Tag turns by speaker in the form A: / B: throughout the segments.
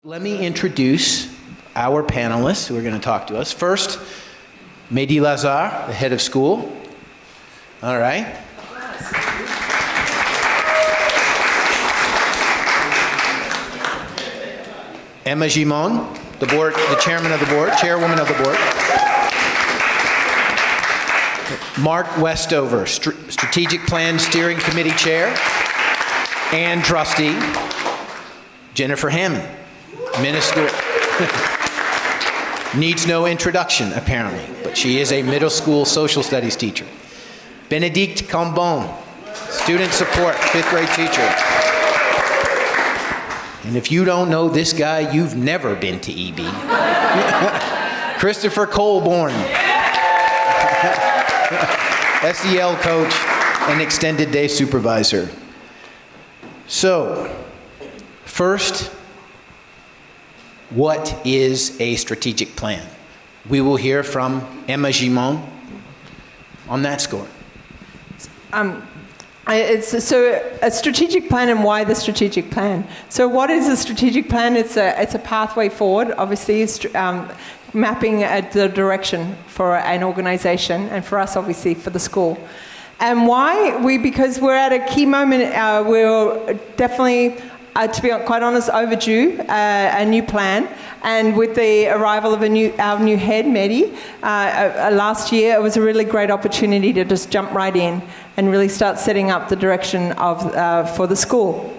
A: Let me introduce our panelists who are going to talk to us. First, Mehdi Lazar, the head of school. All right. Emma Gimon, the chairman of the board, chairwoman of the board. Mark Westover, strategic plan steering committee chair and trustee. Jennifer Hammond, minister. Needs no introduction, apparently, but she is a middle school social studies teacher. Bénédicte Cambon, student support, 5th grade teacher. And if you don't know this guy, you've never been to EB. Christopher Colborn, SEL coach and extended day supervisor. So, first, what is a strategic plan? We will hear from Emma Gimon on that score.
B: So a strategic plan, and why the strategic plan? So what is a strategic plan? It's a pathway forward, obviously, mapping the direction for an organisation, and for us, obviously, for the school. And why? Because we're at a key moment. We're definitely, to be quite honest, overdue a new plan. And with the arrival of our new head, Mehdi, last year, it was a really great opportunity to just jump right in and really start setting up the direction for the school.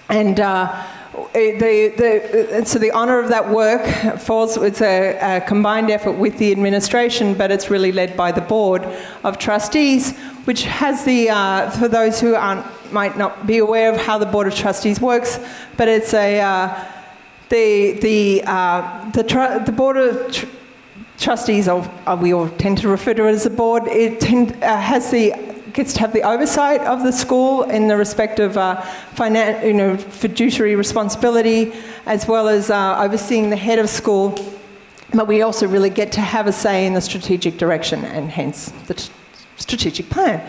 B: And so the honour of that work falls, it's a combined effort with the administration, but it's really led by the board of trustees, which has for those who might not be aware of how the board of trustees works, but it's the board of trustees, we all tend to refer to it as a board. It gets to have the oversight of the school in the respect of fiduciary responsibility, as well as overseeing the head of school. But we also really get to have a say in the strategic direction, and hence the strategic plan.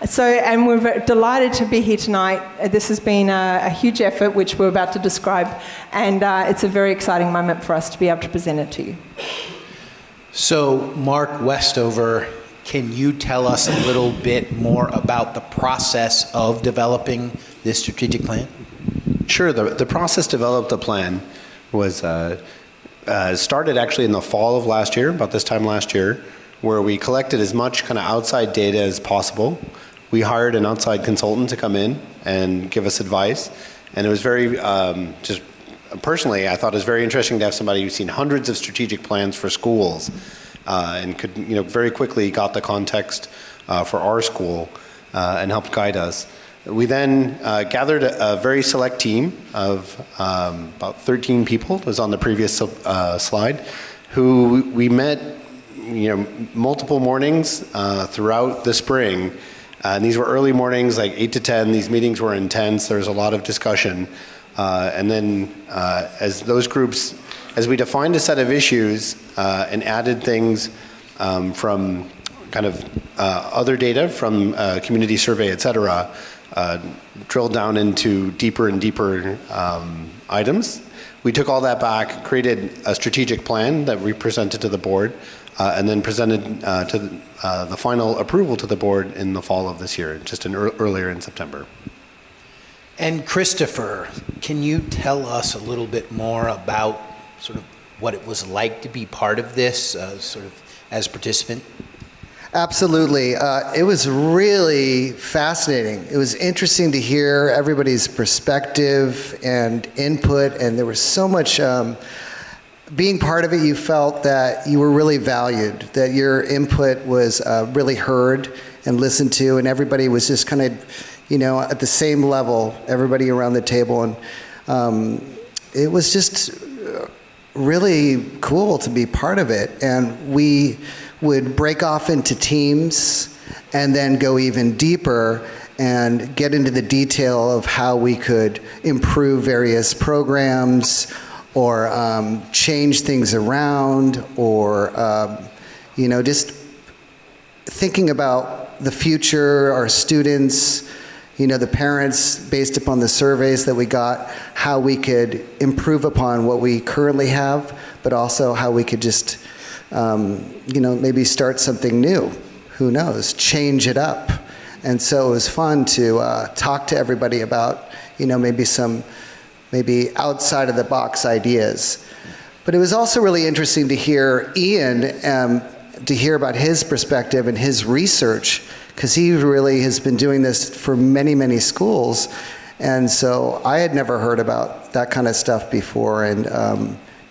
B: So, and we're delighted to be here tonight. This has been a huge effort, which we're about to describe, and it's a very exciting moment for us to be able to present it to you.
A: So, Mark Westover, can you tell us a little bit more about the process of developing this strategic plan?
C: Sure. The process to develop the plan was started actually in the fall of last year, about this time last year, where we collected as much kind of outside data as possible. We hired an outside consultant to come in and give us advice, and it was very, just personally, I thought it was very interesting to have somebody who's seen hundreds of strategic plans for schools and could, very quickly got the context for our school and helped guide us. We then gathered a very select team of about 13 people, it was on the previous slide, who we met multiple mornings throughout the spring. And these were early mornings, like 8 to 10. These meetings were intense. There was a lot of discussion. And then as those groups, as we defined a set of issues and added things from kind of other data from community survey, et cetera, drilled down into deeper and deeper items. We took all that back, created a strategic plan that we presented to the board, and then presented to the final approval to the board in the fall of this year, just earlier in September.
A: And Christopher, can you tell us a little bit more about sort of what it was like to be part of this, sort of as a participant?
D: Absolutely. It was really fascinating. It was interesting to hear everybody's perspective and input, and there was so much being part of it. You felt that you were really valued, that your input was really heard and listened to, and everybody was just kind of, at the same level, everybody around the table. And it was just really cool to be part of it. And we would break off into teams and then go even deeper and get into the detail of how we could improve various programs or change things around, or just thinking about the future, our students, the parents, based upon the surveys that we got, how we could improve upon what we currently have, but also how we could just, maybe start something new. Who knows? Change it up. And so it was fun to talk to everybody about, maybe outside of the box ideas. But it was also really interesting to hear Ian, to hear about his perspective and his research, because he really has been doing this for many, many schools. And so I had never heard about that kind of stuff before, and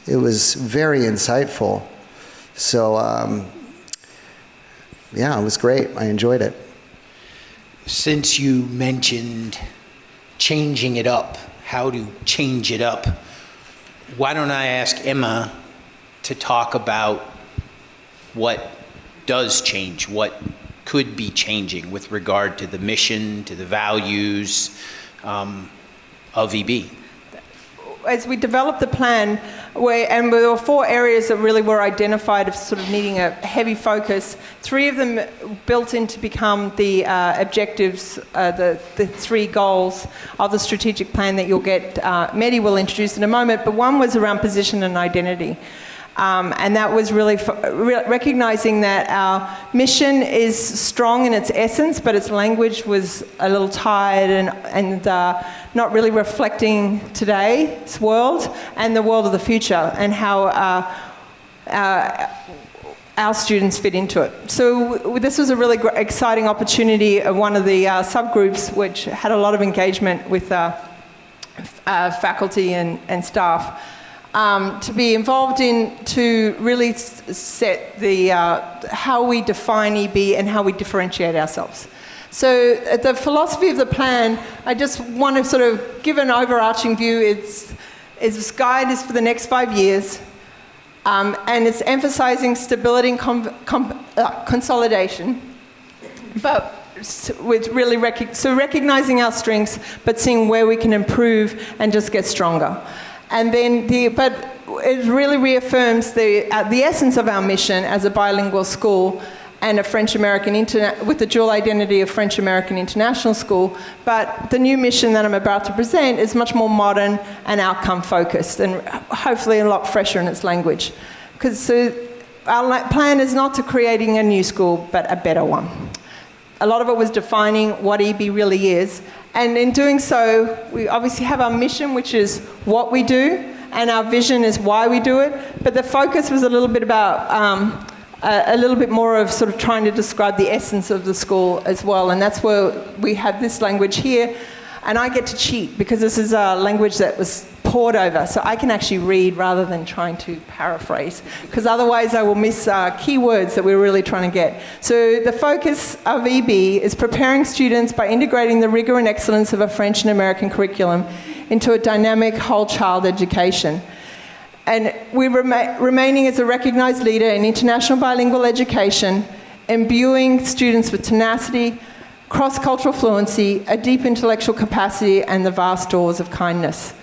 D: it was very insightful. So, yeah, it was great. I enjoyed it.
A: Since you mentioned changing it up, how to change it up, why don't I ask Emma to talk about what does change, what could be changing with regard to the mission, to the values of EB?
B: As we developed the plan, and there were 4 areas that really were identified as sort of needing a heavy focus. 3 of them built in to become the objectives, the 3 goals of the strategic plan that you'll get, Mehdi will introduce in a moment, but one was around position and identity. And that was really recognizing that our mission is strong in its essence, but its language was a little tired and not really reflecting today's world and the world of the future, and how our students fit into it. So this was a really exciting opportunity of one of the subgroups, which had a lot of engagement with faculty and staff. To be involved in, to really set the how we define EB and how we differentiate ourselves. So the philosophy of the plan, I just want to sort of give an overarching view. Its guide is for the next 5 years, and it's emphasizing stability and consolidation, but with really recognizing our strengths, but seeing where we can improve and just get stronger. And then but it really reaffirms the essence of our mission as a bilingual school and a French-American with the dual identity of French-American international school. But the new mission that I'm about to present is much more modern and outcome-focused, and hopefully a lot fresher in its language. Because our plan is not to creating a new school, but a better one. A lot of it was defining what EB really is. And in doing so, we obviously have our mission, which is what we do, and our vision is why we do it. But the focus was a little bit about, a little bit more of sort of trying to describe the essence of the school as well. And that's where we have this language here. And I get to cheat, because this is a language that was poured over, so I can actually read rather than trying to paraphrase, because otherwise I will miss key words that we're really trying to get. So the focus of EB is preparing students by integrating the rigor and excellence of a French and American curriculum into a dynamic whole child education. And we're remaining as a recognized leader in international bilingual education, imbuing students with tenacity, cross-cultural fluency, a deep intellectual capacity, and the vast doors of kindness.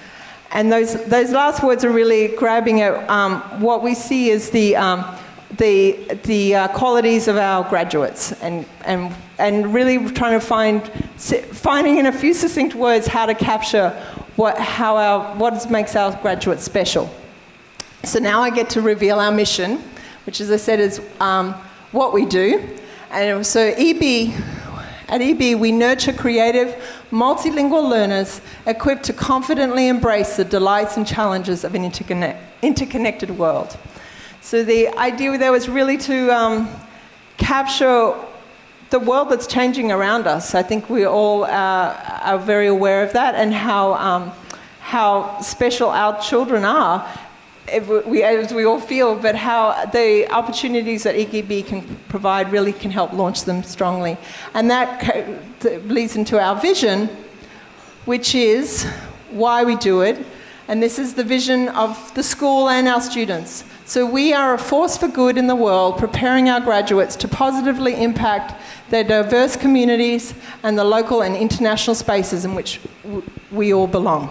B: And those last words are really grabbing at what we see as the qualities of our graduates, and really trying to finding in a few succinct words how to capture what makes our graduates special. So now I get to reveal our mission, which, as I said, is what we do. And so at EB, we nurture creative, multilingual learners equipped to confidently embrace the delights and challenges of an interconnected world. So the idea there was really to capture the world that's changing around us. I think we all are very aware of that, and how special our children are, as we all feel, but how the opportunities that EB can provide really can help launch them strongly. And that leads into our vision, which is why we do it. And this is the vision of the school and our students. So we are a force for good in the world, preparing our graduates to positively impact their diverse communities and the local and international spaces in which we all belong.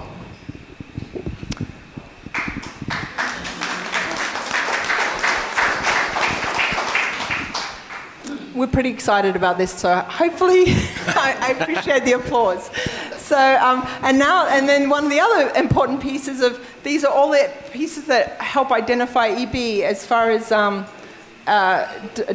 B: we're pretty excited about this. So hopefully, I appreciate the applause. So, and then one of the other important pieces of, these are all the pieces that help identify EB as far as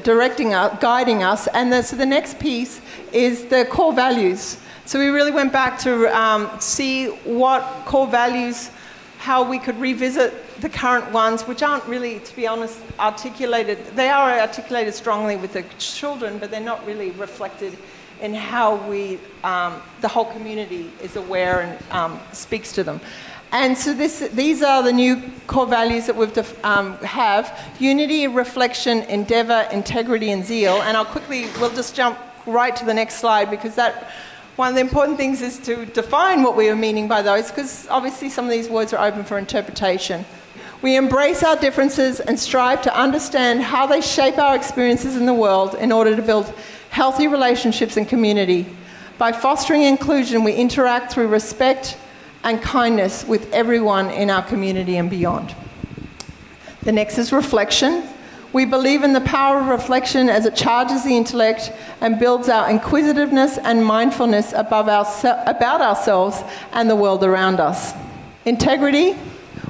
B: directing us, guiding us. And so the next piece is the core values. So we really went back to see what core values, how we could revisit the current ones, which aren't really, to be honest, articulated. They are articulated strongly with the children, but they're not really reflected in how we, the whole community is aware and speaks to them. And so these are the new core values that we've have: unity, reflection, endeavour, integrity, and zeal. And we'll just jump right to the next slide, because one of the important things is to define what we are meaning by those, because obviously some of these words are open for interpretation. We embrace our differences and strive to understand how they shape our experiences in the world in order to build healthy relationships and community. By fostering inclusion, we interact through respect and kindness with everyone in our community and beyond. The next is reflection. We believe in the power of reflection as it charges the intellect and builds our inquisitiveness and mindfulness about ourselves and the world around us. Integrity.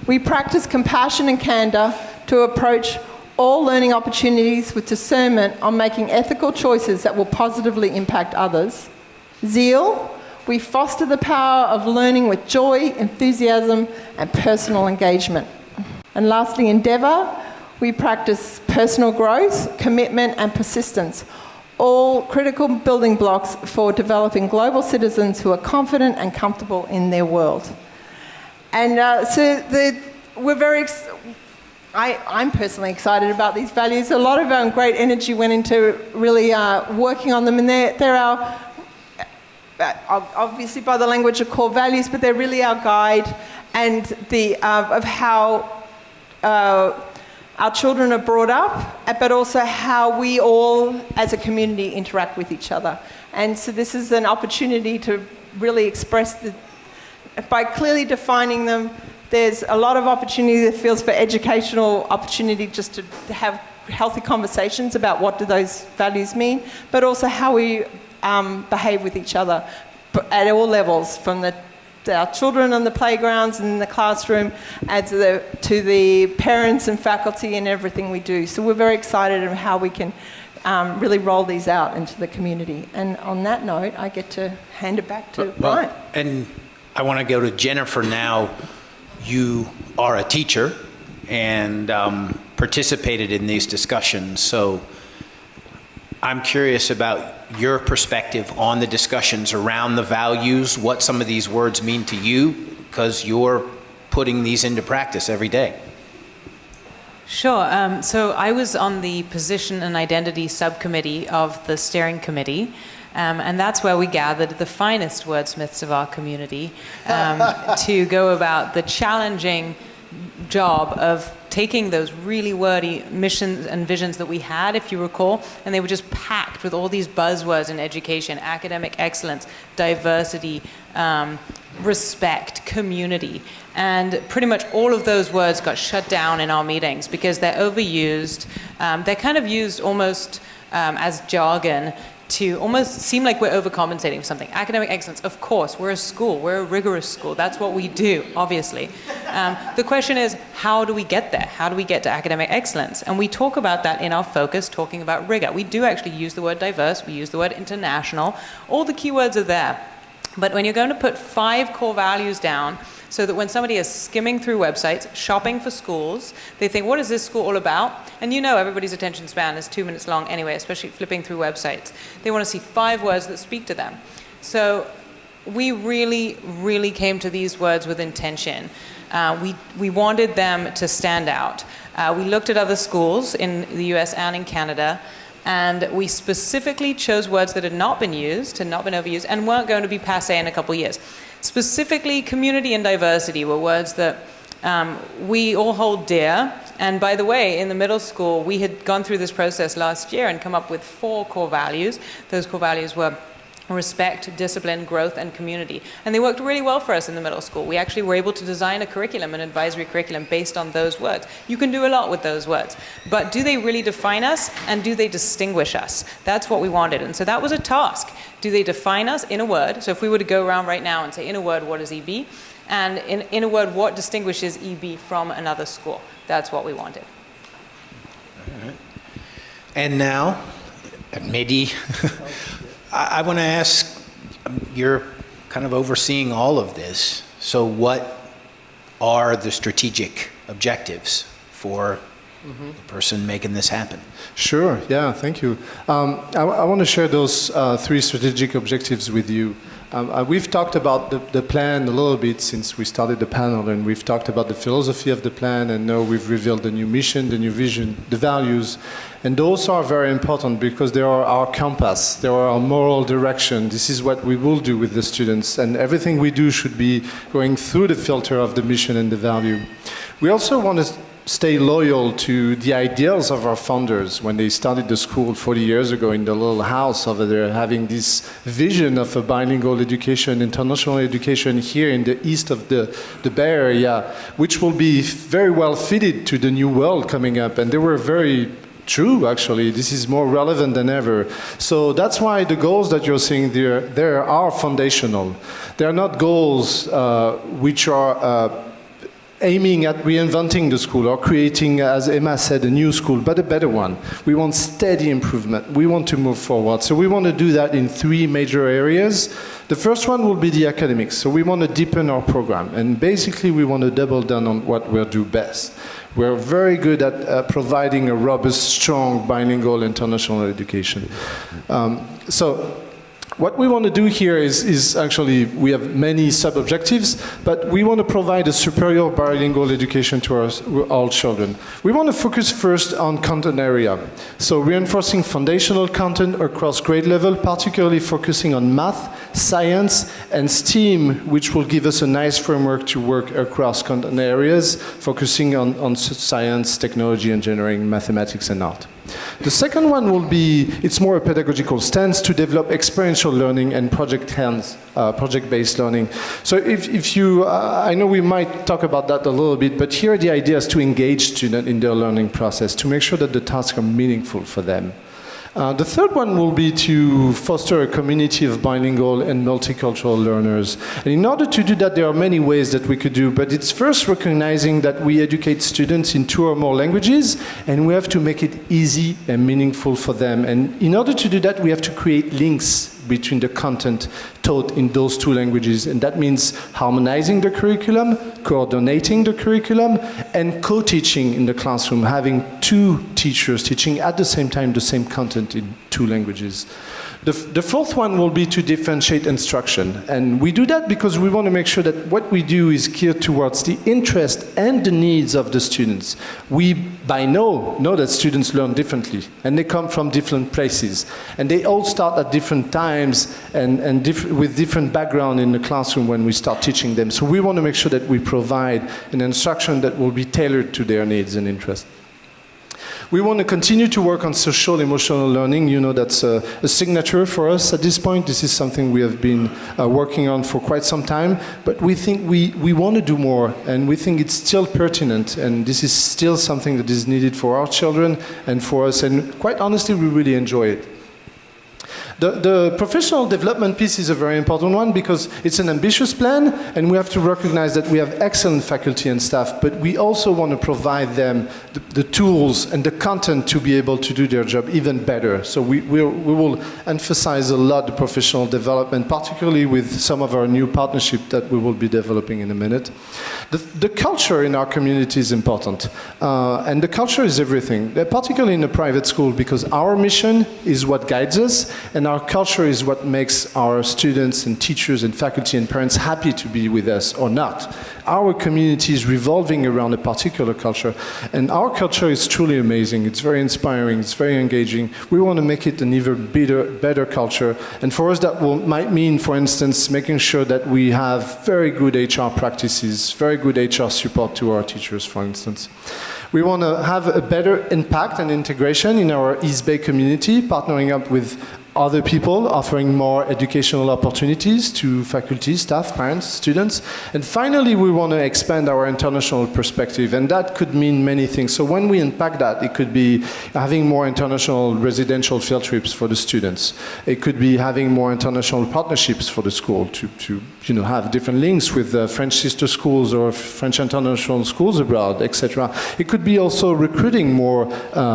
B: We practice compassion and candor to approach all learning opportunities with discernment on making ethical choices that will positively impact others. Zeal. We foster the power of learning with joy, enthusiasm, and personal engagement. And lastly, endeavour. We practice personal growth, commitment, and persistence, all critical building blocks for developing global citizens who are confident and comfortable in their world. And I'm personally excited about these values. A lot of great energy went into really working on them, and they're our, obviously by the language of core values, but they're really our guide and of how our children are brought up, but also how we all as a community interact with each other. And so this is an opportunity to really express by clearly defining them. There's a lot of opportunity that feels for educational opportunity just to have healthy conversations about what do those values mean, but also how we behave with each other at all levels, from our children on the playgrounds and in the classroom, and to the parents and faculty and everything we do. So we're very excited about how we can really roll these out into the community. And on that note, I get to hand it back to Brian.
A: And I want to go to Jennifer now. You are a teacher and participated in these discussions. So I'm curious about your perspective on the discussions around the values, what some of these words mean to you, because you're putting these into practice every day.
E: Sure. So I was on the position and identity subcommittee of the steering committee. And that's where we gathered the finest wordsmiths of our community to go about the challenging job of taking those really wordy missions and visions that we had, if you recall, and they were just packed with all these buzzwords in education: academic excellence, diversity, respect, community. And pretty much all of those words got shut down in our meetings because they're overused. They're kind of used almost as jargon to almost seem like we're overcompensating for something. Academic excellence, of course, we're a school, we're a rigorous school, that's what we do, obviously. The question is, how do we get there? How do we get to academic excellence? And we talk about that in our focus, talking about rigor. We do actually use the word diverse, we use the word international, all the keywords are there. But when you're going to put 5 core values down, so that when somebody is skimming through websites, shopping for schools, they think, what is this school all about? And you know everybody's attention span is 2 minutes long anyway, especially flipping through websites. They want to see 5 words that speak to them. So we really, really came to these words with intention. We wanted them to stand out. We looked at other schools in the US and in Canada, and we specifically chose words that had not been used, had not been overused, and weren't going to be passé in a couple of years. Specifically, community and diversity were words that we all hold dear. And by the way, in the middle school, we had gone through this process last year and come up with 4 core values. Those core values were respect, discipline, growth, and community. And they worked really well for us in the middle school. We actually were able to design a curriculum, an advisory curriculum, based on those words. You can do a lot with those words. But do they really define us, and do they distinguish us? That's what we wanted. And so that was a task. Do they define us in a word? So if we were to go around right now and say, in a word, what is EB? And in a word, what distinguishes EB from another school? That's what we wanted.
A: All right. And now, Mehdi, I want to ask, you're kind of overseeing all of this, so what are the strategic objectives for the person making this happen?
F: Sure, yeah, thank you. I want to share those 3 strategic objectives with you. We've talked about the plan a little bit since we started the panel, and we've talked about the philosophy of the plan, and now we've revealed the new mission, the new vision, the values. And those are very important because they are our compass, they are our moral direction. This is what we will do with the students, and everything we do should be going through the filter of the mission and the value. We also want to stay loyal to the ideals of our founders when they started the school 40 years ago in the little house over there, having this vision of a bilingual education, international education here in the east of the Bay Area, which will be very well fitted to the new world coming up. And they were very true, actually. This is more relevant than ever. So that's why the goals that you're seeing there are foundational. They're not goals which are aiming at reinventing the school or creating, as Emma said, a new school, but a better one. We want steady improvement. We want to move forward. So we want to do that in 3 major areas. The first one will be the academics. So we want to deepen our program. And basically, we want to double down on what we do best. We're very good at providing a robust, strong, bilingual international education. What we want to do here is actually, we have many sub-objectives, but we want to provide a superior bilingual education to all children. We want to focus first on content area. So reinforcing foundational content across grade level, particularly focusing on math, science, and STEAM, which will give us a nice framework to work across content areas, focusing on science, technology, engineering, mathematics, and art. The second one will be, it's more a pedagogical stance to develop experiential learning and project-based learning. So if you, I know we might talk about that a little bit, but here the idea is to engage students in their learning process, to make sure that the tasks are meaningful for them. The third one will be to foster a community of bilingual and multicultural learners. And in order to do that, there are many ways that we could do, but it's first recognizing that we educate students in 2 or more languages, and we have to make it easy and meaningful for them. And in order to do that, we have to create links between the content taught in those 2 languages. And that means harmonizing the curriculum, coordinating the curriculum, and co-teaching in the classroom, having 2 teachers teaching at the same time the same content in 2 languages. The fourth one will be to differentiate instruction. And we do that because we want to make sure that what we do is geared towards the interest and the needs of the students. We, by know that students learn differently, and they come from different places. And they all start at different times and with different background in the classroom when we start teaching them. So we want to make sure that we provide an instruction that will be tailored to their needs and interests. We want to continue to work on social emotional learning. You know, that's a signature for us at this point. This is something we have been working on for quite some time, but we think we want to do more, and we think it's still pertinent, and this is still something that is needed for our children and for us, and quite honestly, we really enjoy it. The professional development piece is a very important one because it's an ambitious plan, and we have to recognize that we have excellent faculty and staff, but we also want to provide them the tools and the content to be able to do their job even better. So we will emphasize a lot the professional development, particularly with some of our new partnership that we will be developing in a minute. The culture in our community is important, and the culture is everything, particularly in a private school, because our mission is what guides us, and our culture is what makes our students and teachers and faculty and parents happy to be with us or not. Our community is revolving around a particular culture, and our culture is truly amazing. It's very inspiring, it's very engaging. We want to make it an even better culture, and for us that might mean, for instance, making sure that we have very good HR practices, very good HR support to our teachers, for instance. We want to have a better impact and integration in our East Bay community, partnering up with other people, offering more educational opportunities to faculty, staff, parents, students. And finally, we want to expand our international perspective, and that could mean many things. So when we unpack that, it could be having more international residential field trips for the students. It could be having more international partnerships for the school to have different links with French sister schools or French international schools abroad, etc. It could be also recruiting more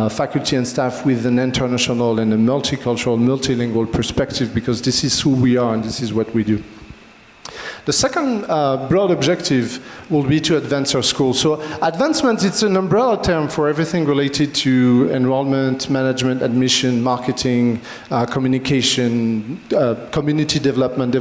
F: faculty and staff with an international and a multicultural, multilingual perspective, because this is who we are and this is what we do. The second broad objective will be to advance our school. So advancement, it's an umbrella term for everything related to enrollment, management, admission, marketing, communication, community development,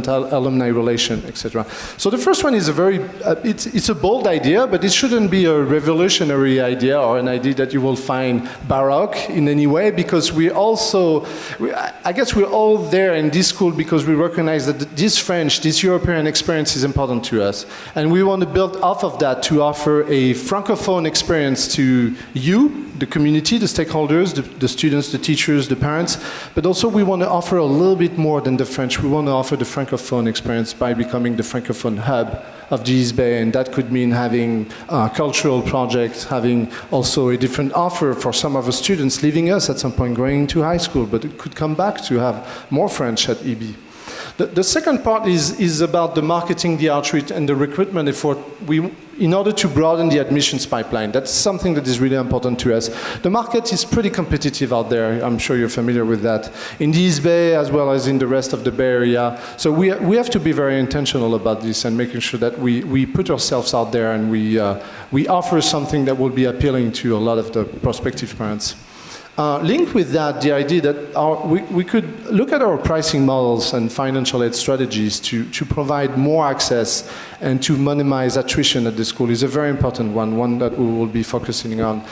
F: alumni relation, etc. So the first one is it's a bold idea, but it shouldn't be a revolutionary idea or an idea that you will find baroque in any way, because I guess we're all there in this school because we recognize that this French, this European experience is important to us. And we want to build off of that to offer a francophone experience to you, the community, the stakeholders, the students, the teachers, the parents. But also we want to offer a little bit more than the French. We want to offer the francophone experience by becoming the francophone hub of the East Bay, and that could mean having cultural projects, having also a different offer for some of the students leaving us at some point, going to high school, but it could come back to have more French at EB. The second part is about the marketing, the outreach, and the recruitment effort. In order to broaden the admissions pipeline, that's something that is really important to us. The market is pretty competitive out there. I'm sure you're familiar with that. In the East Bay, as well as in the rest of the Bay Area. So we have to be very intentional about this and making sure that we put ourselves out there and we offer something that will be appealing to a lot of the prospective parents. Linked with that, the idea that we could look at our pricing models and financial aid strategies to provide more access and to minimize attrition at the school is a very important one that we will be focusing on.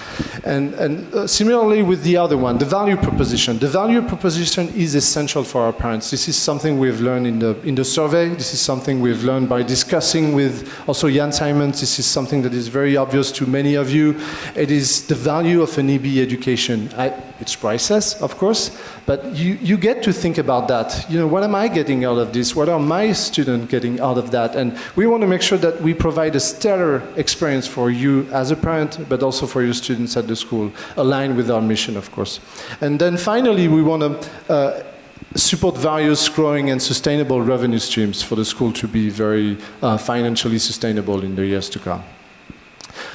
F: And similarly with the other one, the value proposition. The value proposition is essential for our parents. This is something we've learned in the survey. This is something we've learned by discussing with also Jan Simons. This is something that is very obvious to many of you. It is the value of an EB education. It's priceless, of course, but you get to think about that. What am I getting out of this? What are my students getting out of that? And we want to make sure that we provide a stellar experience for you as a parent, but also for your students at the school, aligned with our mission, of course. And then finally, we want to support various growing and sustainable revenue streams for the school to be very financially sustainable in the years to come.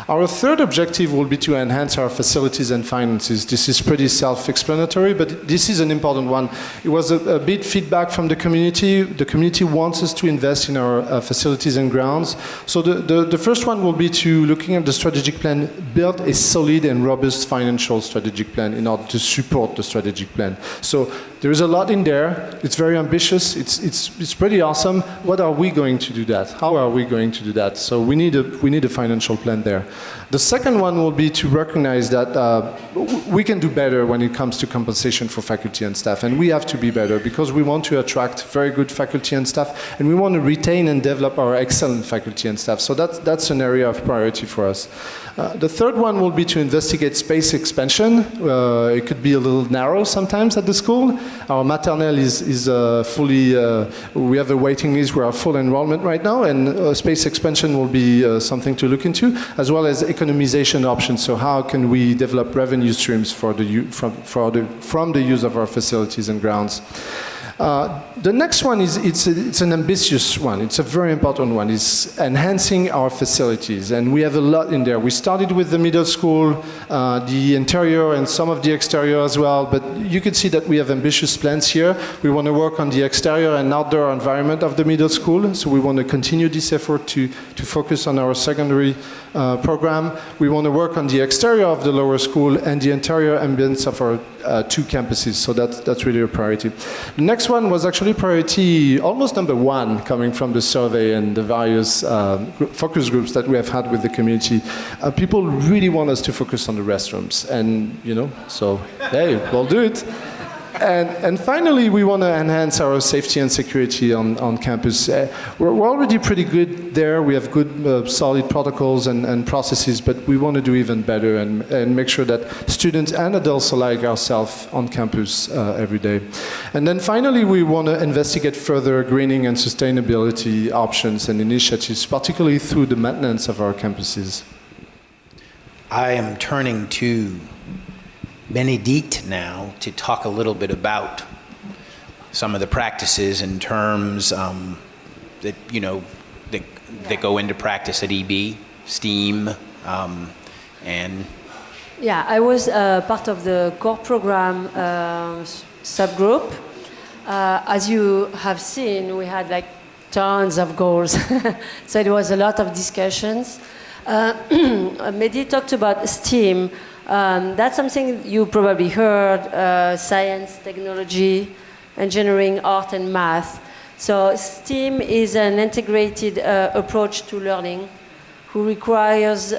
F: Our third objective will be to enhance our facilities and finances. This is pretty self-explanatory, but this is an important one. It was a big feedback from the community. The community wants us to invest in our facilities and grounds. So the first one will be to, looking at the strategic plan, build a solid and robust financial strategic plan in order to support the strategic plan. So there is a lot in there. It's very ambitious. It's pretty awesome. What are we going to do that? How are we going to do that? So we need a financial plan there. The second one will be to recognize that we can do better when it comes to compensation for faculty and staff, and we have to be better because we want to attract very good faculty and staff, and we want to retain and develop our excellent faculty and staff. So that's an area of priority for us. The third one will be to investigate space expansion. It could be a little narrow sometimes at the school. Our maternelle is fully, we have a waiting list, we are full enrollment right now, and space expansion will be something to look into, as well as economization options. So how can we develop revenue streams from the use of our facilities and grounds? The next one it's an ambitious one. It's a very important one. It's enhancing our facilities, and we have a lot in there. We started with the middle school, the interior and some of the exterior as well, but you can see that we have ambitious plans here. We want to work on the exterior and outdoor environment of the middle school, so we want to continue this effort to focus on our secondary program. We want to work on the exterior of the lower school and the interior ambience of our two campuses, so that's really a priority. The next one was actually priority almost number one, coming from the survey and the various focus groups that we have had with the community. People really want us to focus on the restrooms, and so hey, we'll do it. And finally, we want to enhance our safety and security on campus. We're already pretty good there. We have good, solid protocols and processes, but we want to do even better and make sure that students and adults like ourselves on campus every day. And then finally, we want to investigate further greening and sustainability options and initiatives, particularly through the maintenance of our campuses.
A: I am turning to Benedict now to talk a little bit about some of the practices and terms that that go into practice at EB, STEAM, and
G: Yeah, I was part of the core program subgroup. As you have seen, we had like tons of goals, so it was a lot of discussions. Mehdi talked about STEAM. That's something you probably heard, science, technology, engineering, art, and math. So STEAM is an integrated approach to learning who requires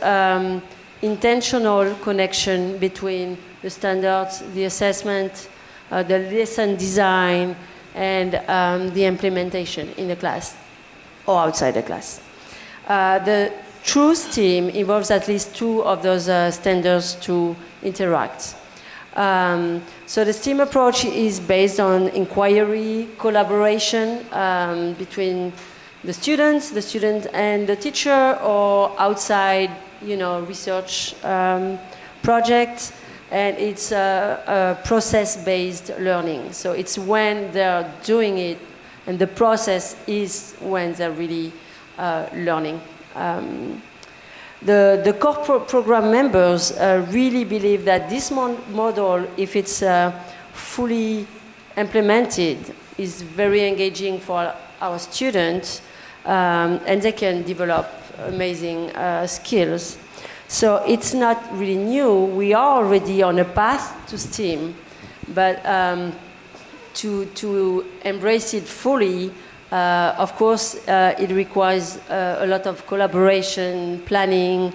G: intentional connection between the standards, the assessment, the lesson design, and the implementation in the class or outside the class. The true STEAM involves at least two of those standards to interact. So the STEAM approach is based on inquiry, collaboration between the student and the teacher, or outside, research projects, and it's a process-based learning. So it's when they're doing it, and the process is when they're really learning. The core program members really believe that this model, if it's fully implemented, is very engaging for our students, and they can develop amazing skills. So it's not really new. We are already on a path to STEAM, but to embrace it fully, of course, it requires a lot of collaboration, planning,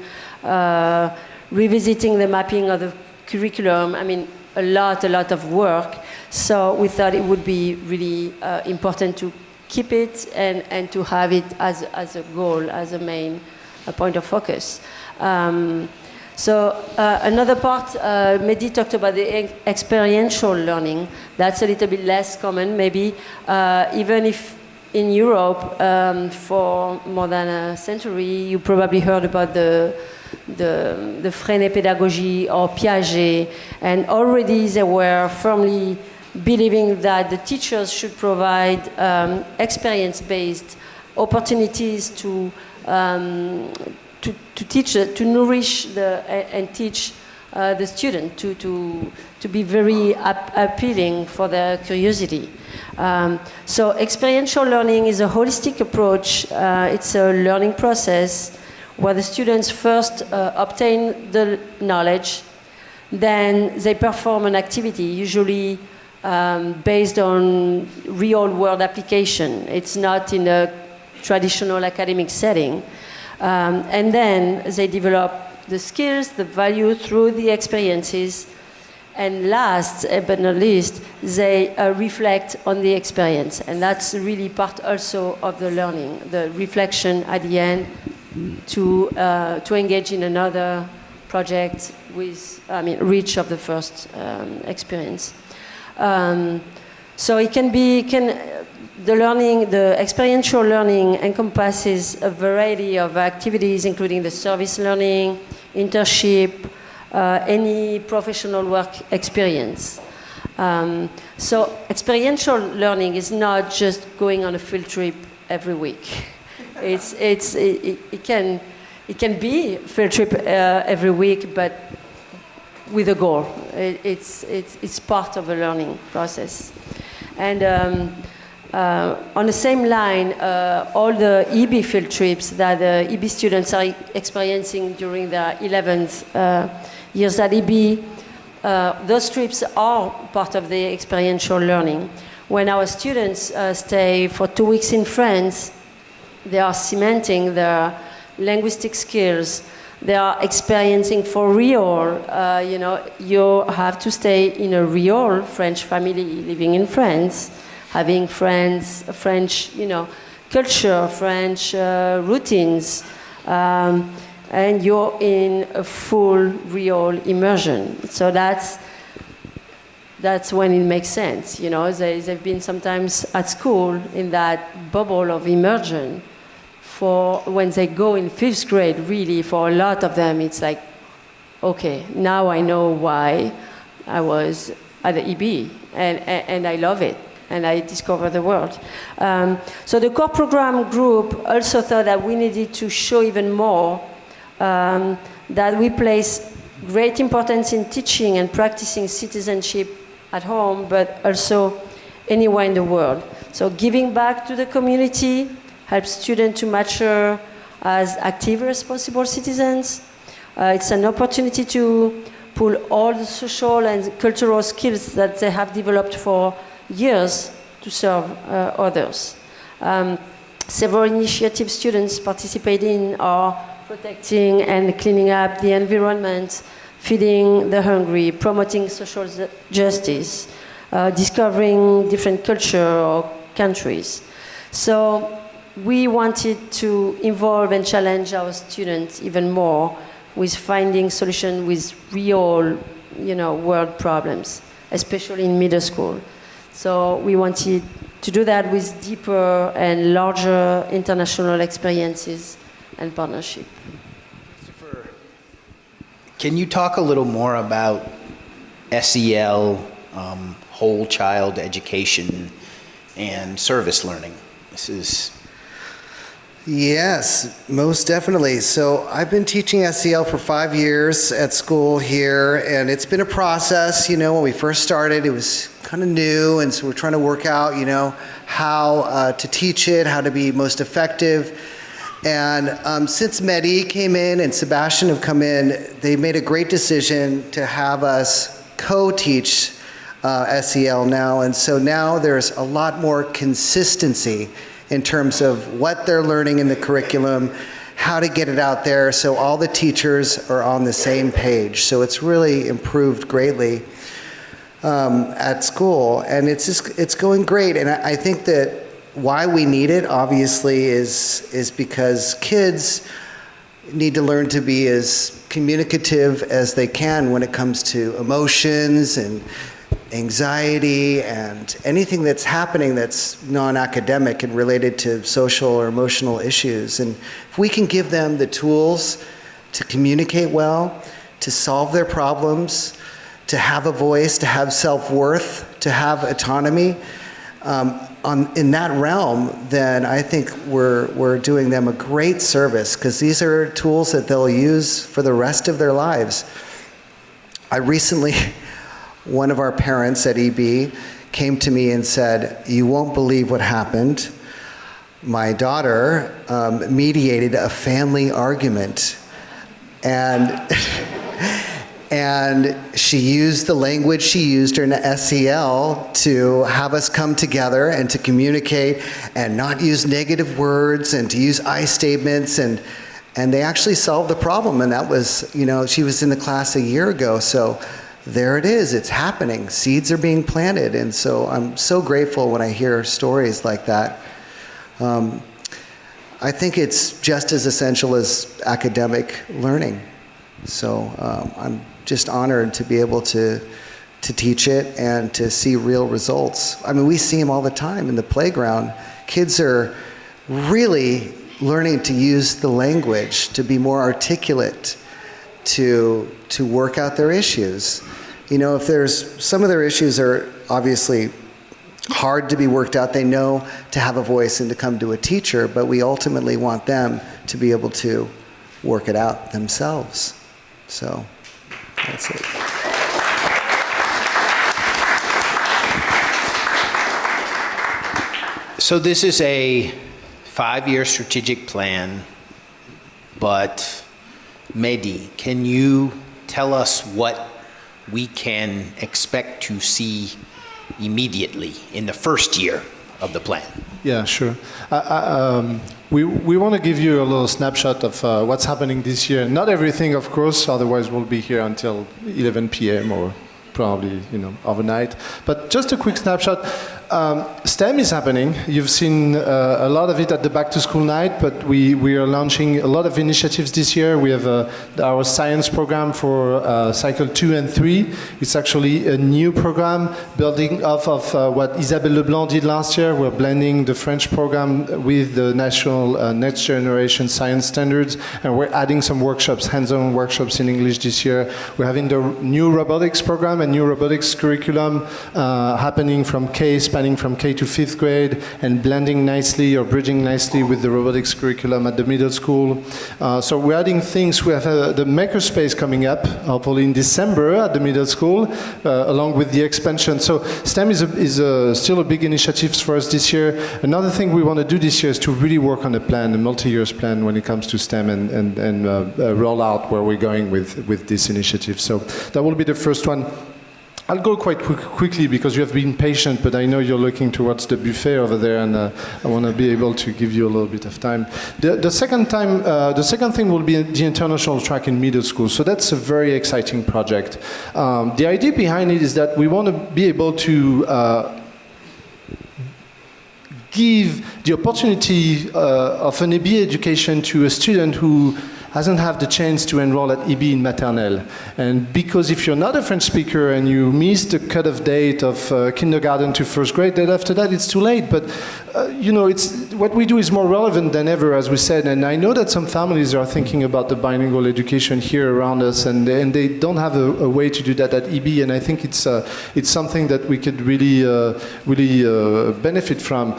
G: revisiting the mapping of the curriculum. I mean, a lot of work. So we thought it would be really important to keep it and to have it as a goal, as a main point of focus. Another part, Mehdi talked about the experiential learning. That's a little bit less common, maybe, even if in Europe, for more than a century, you probably heard about the Freinet pedagogy or Piaget, and already they were firmly believing that the teachers should provide experience-based opportunities to teach, to nourish and teach the student, to be very appealing for their curiosity. So experiential learning is a holistic approach. It's a learning process where the students first obtain the knowledge, then they perform an activity, usually based on real-world application. It's not in a traditional academic setting. And then they develop the skills, the value through the experiences. And last but not least, they reflect on the experience. And that's really part also of the learning, the reflection at the end to engage in another project with, reach of the first experience. So it can be, the experiential learning encompasses a variety of activities, including the service learning, internship, any professional work experience. So experiential learning is not just going on a field trip every week. It can be a field trip every week, but with a goal. It's part of a learning process. And on the same line, all the EB field trips that the EB students are experiencing during their 11th years at EB, those trips are part of the experiential learning. When our students stay for 2 weeks in France, they are cementing their linguistic skills, they are experiencing for real. You have to stay in a real French family, living in France, having friends, French, culture, French routines, and you're in a full, real immersion. So that's when it makes sense. They've been sometimes at school in that bubble of immersion. For when they go in 5th grade, really, for a lot of them, it's like, okay, now I know why I was at the EB, and I love it, and I discover the world. So the core program group also thought that we needed to show even more that we place great importance in teaching and practicing citizenship at home, but also anywhere in the world. So giving back to the community helps students to mature as active, responsible citizens. It's an opportunity to pull all the social and cultural skills that they have developed for years to serve others. Several initiatives students participate in are protecting and cleaning up the environment, feeding the hungry, promoting social justice, discovering different culture or countries. So we wanted to involve and challenge our students even more with finding solutions with real, world problems, especially in middle school. So we wanted to do that with deeper and larger international experiences and partnership.
A: Can you talk a little more about SEL, whole child education, and service learning?
D: Yes, most definitely. So I've been teaching SEL for 5 years at school here, and it's been a process. When we first started, it was kind of new, and so we're trying to work out, how to teach it, how to be most effective. And since Mehdi came in and Sebastian have come in, they made a great decision to have us co-teach SEL now. And so now there's a lot more consistency in terms of what they're learning in the curriculum, how to get it out there, so all the teachers are on the same page. So it's really improved greatly at school, and it's going great. And I think that why we need it, obviously, is because kids need to learn to be as communicative as they can when it comes to emotions and anxiety and anything that's happening that's non-academic and related to social or emotional issues. And if we can give them the tools to communicate well, to solve their problems, to have a voice, to have self-worth, to have autonomy, in that realm, then I think we're doing them a great service, because these are tools that they'll use for the rest of their lives. One of our parents at EB came to me and said, "You won't believe what happened. My daughter mediated a family argument, and and she used the language she used during the SEL to have us come together and to communicate and not use negative words and to use I statements, and they actually solved the problem." And that was, she was in the class a year ago, so there it is, it's happening. Seeds are being planted, and so I'm so grateful when I hear stories like that. I think it's just as essential as academic learning. So I'm just honored to be able to teach it and to see real results. I mean, we see them all the time in the playground. Kids are really learning to use the language, to be more articulate, to work out their issues. If there's some of their issues are obviously hard to be worked out, they know to have a voice and to come to a teacher, but we ultimately want them to be able to work it out themselves. So that's it.
A: So this is a 5-year strategic plan, but Mehdi, can you tell us what we can expect to see immediately in the first year of the plan.
F: Yeah, sure. We want to give you a little snapshot of what's happening this year. Not everything, of course, otherwise we'll be here until 11 p.m. or probably, overnight. But just a quick snapshot. STEM is happening. You've seen a lot of it at the Back to School night, but we are launching a lot of initiatives this year. We have our science program for cycle 2 and 3. It's actually a new program building off of what Isabelle Leblanc did last year. We're blending the French program with the national next generation science standards, and we're adding some workshops, hands-on workshops in English this year. We're having the new robotics program, a new robotics curriculum happening from spanning from K to 5th grade and blending nicely or bridging nicely with the robotics curriculum at the middle school. So we're adding things. We have the makerspace coming up, hopefully in December at the middle school, along with the expansion. So STEM is still a big initiative for us this year. Another thing we want to do this year is to really work on a plan, a multi-year plan when it comes to STEM and roll out where we're going with this initiative. So that will be the first one. I'll go quite quickly because you have been patient, but I know you're looking towards the buffet over there, and I want to be able to give you a little bit of time. The second thing will be the international track in middle school. So that's a very exciting project. The idea behind it is that we want to be able to give the opportunity of an EB education to a student who hasn't had the chance to enroll at EB in maternelle. And because if you're not a French speaker and you miss the cut-off date of kindergarten to 1st grade, then after that it's too late. But it's what we do is more relevant than ever, as we said. And I know that some families are thinking about the bilingual education here around us, and they don't have a way to do that at EB. And I think it's something that we could really benefit from.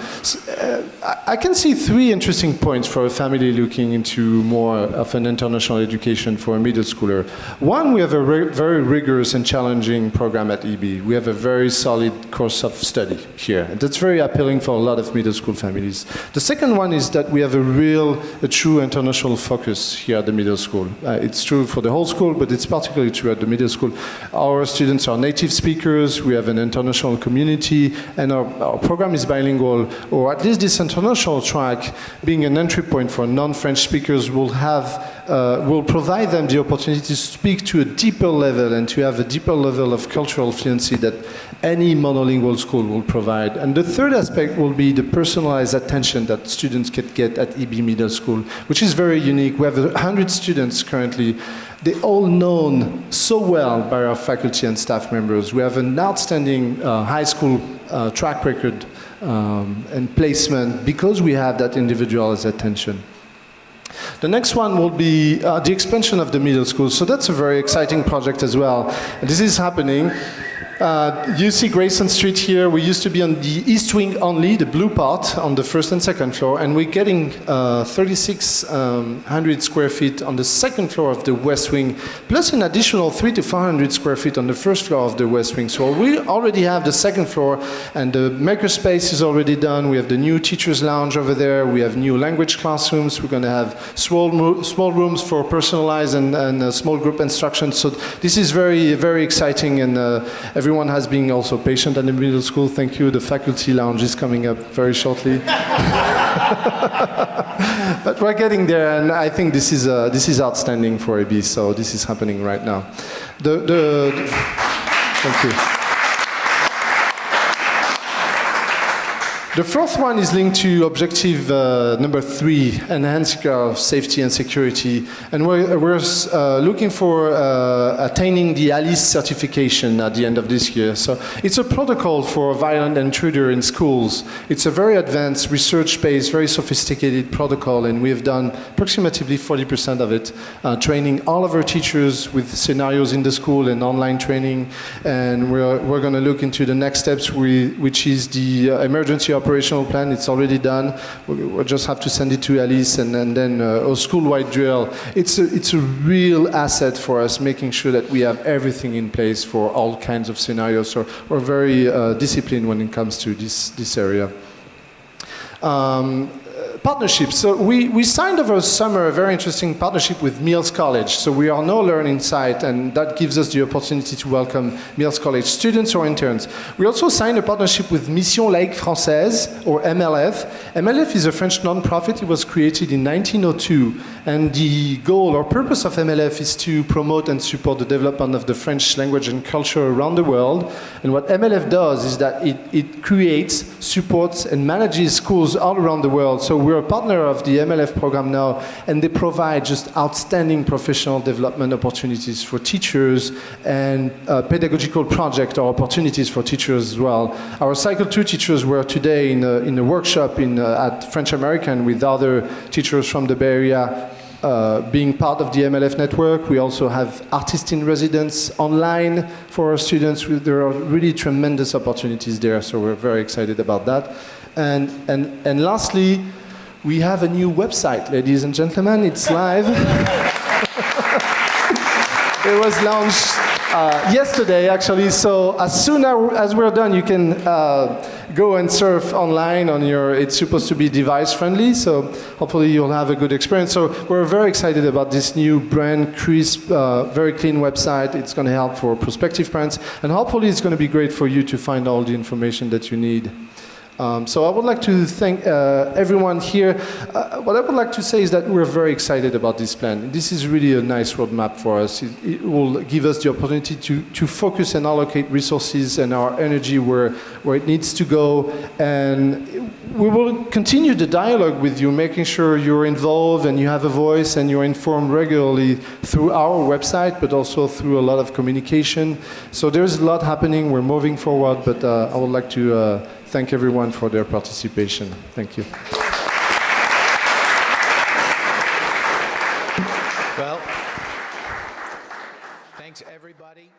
F: I can see 3 interesting points for a family looking into more of an international education for a middle schooler. One, we have a very rigorous and challenging program at EB. We have a very solid course of study here. And that's very appealing for a lot of middle school families. The second one is that we have a true international focus here at the middle school. It's true for the whole school, but it's particularly true at the middle school. Our students are native speakers, we have an international community, and our program is bilingual, or at least this international track, being an entry point for non-French speakers, will provide them the opportunity to speak to a deeper level and to have a deeper level of cultural fluency that any monolingual school will provide. And the third aspect will be the personalized attention that students can get at EB Middle School, which is very unique. We have 100 students currently. They're all known so well by our faculty and staff members. We have an outstanding high school track record and placement because we have that individualized attention. The next one will be the expansion of the middle school. So that's a very exciting project as well. And this is happening. You see Grayson Street here. We used to be on the east wing only, the blue part, on the 1st and 2nd floor, and we're getting 3,600 square feet on the 2nd floor of the west wing, plus an additional 300 to 400 square feet on the 1st floor of the west wing. So we already have the 2nd floor, and the makerspace is already done. We have the new teacher's lounge over there. We have new language classrooms. We're going to have small rooms for personalized and small group instruction. So this is very, very exciting, and everyone has been also patient at the middle school. Thank you. The faculty lounge is coming up very shortly. But we're getting there, and I think this is outstanding for AB. So this is happening right now. Thank you. The fourth one is linked to objective number 3, enhance our safety and security. And we're looking for attaining the ALICE certification at the end of this year. So it's a protocol for violent intruder in schools. It's a very advanced, research-based, very sophisticated protocol, and we have done approximately 40% of it, training all of our teachers with scenarios in the school and online training. And we're going to look into the next steps, which is the emergency operational plan. It's already done. We'll just have to send it to Alice, and then a school-wide drill. It's a real asset for us, making sure that we have everything in place for all kinds of scenarios. So we're very disciplined when it comes to this area. partnerships. So we signed over summer a very interesting partnership with Mills College. So we are now learning site, and that gives us the opportunity to welcome Mills College students or interns. We also signed a partnership with Mission Laïque Française, or MLF. MLF is a French non-profit. It was created in 1902, and the goal or purpose of MLF is to promote and support the development of the French language and culture around the world. And what MLF does is that it creates, supports, and manages schools all around the world. So we're a partner of the MLF program now, and they provide just outstanding professional development opportunities for teachers and pedagogical project or opportunities for teachers as well. Our Cycle 2 teachers were today in a workshop at French American with other teachers from the Bay Area, being part of the MLF network. We also have artists in residence online for our students. There are really tremendous opportunities there, so we're very excited about that. And lastly, we have a new website, ladies and gentlemen. It's live. It was launched yesterday, actually. So as soon as we're done, you can go and surf online on your. It's supposed to be device friendly, so hopefully you'll have a good experience. So we're very excited about this new brand, crisp, very clean website. It's going to help for prospective parents, and hopefully it's going to be great for you to find all the information that you need. So I would like to thank everyone here. What I would like to say is that we're very excited about this plan. This is really a nice roadmap for us. It will give us the opportunity to focus and allocate resources and our energy where it needs to go. And we will continue the dialogue with you, making sure you're involved and you have a voice and you're informed regularly through our website, but also through a lot of communication. So there's a lot happening. We're moving forward, but I would like to thank everyone for their participation. Thank you.
A: Well, thanks everybody.